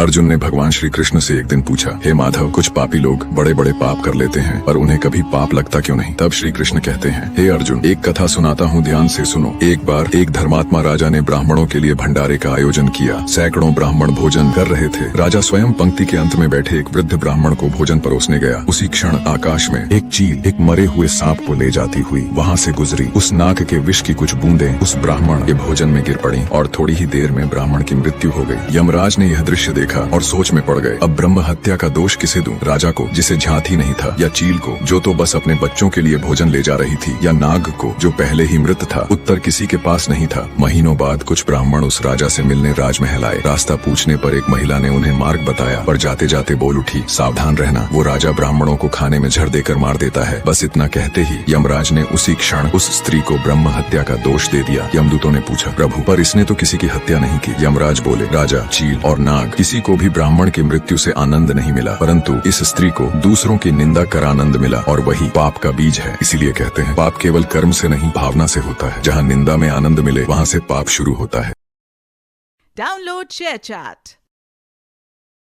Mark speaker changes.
Speaker 1: अर्जुन ने भगवान श्री कृष्ण से एक दिन पूछा, हे माधव, कुछ पापी लोग बड़े बड़े पाप कर लेते हैं पर उन्हें कभी पाप लगता क्यों नहीं? तब श्री कृष्ण कहते हैं, हे अर्जुन, एक कथा सुनाता हूँ, ध्यान से सुनो। एक बार एक धर्मात्मा राजा ने ब्राह्मणों के लिए भंडारे का आयोजन किया। सैकड़ों ब्राह्मण भोजन कर रहे थे। राजा स्वयं पंक्ति के अंत में बैठे एक वृद्ध ब्राह्मण को भोजन परोसने गया। उसी क्षण आकाश में एक चील एक मरे हुए सांप को ले जाती हुई वहाँ से गुजरी। उस नाग के विष की कुछ बूंदें उस ब्राह्मण के भोजन में गिर पड़ी और थोड़ी ही देर में ब्राह्मण की मृत्यु हो गई। यमराज ने यह दृश्य देखा और सोच में पड़ गए, अब ब्रह्म हत्या का दोष किसे दूं? राजा को जिसे झांत ही नहीं था, या चील को जो तो बस अपने बच्चों के लिए भोजन ले जा रही थी, या नाग को जो पहले ही मृत था? उत्तर किसी के पास नहीं था। महीनों बाद कुछ ब्राह्मण उस राजा से मिलने राजमहल आए। रास्ता पूछने पर एक महिला ने उन्हें मार्ग बताया, पर जाते जाते बोल उठी, सावधान रहना, वो राजा ब्राह्मणों को खाने में झड़ देकर मार देता है। बस इतना कहते ही यमराज ने उसी क्षण उस स्त्री को ब्रह्म हत्या का दोष दे दिया। यमदूतों ने पूछा, प्रभु, पर इसने तो किसी की हत्या नहीं की। यमराज बोले, राजा, चील और नाग किसी को भी ब्राह्मण की मृत्यु से आनंद नहीं मिला, परंतु इस स्त्री को दूसरों की निंदा कर आनंद मिला, और वही पाप का बीज है। इसीलिए कहते हैं, पाप केवल कर्म से नहीं, भावना से होता है। जहाँ निंदा में आनंद मिले, वहाँ से पाप शुरू होता है।
Speaker 2: Download ShareChat.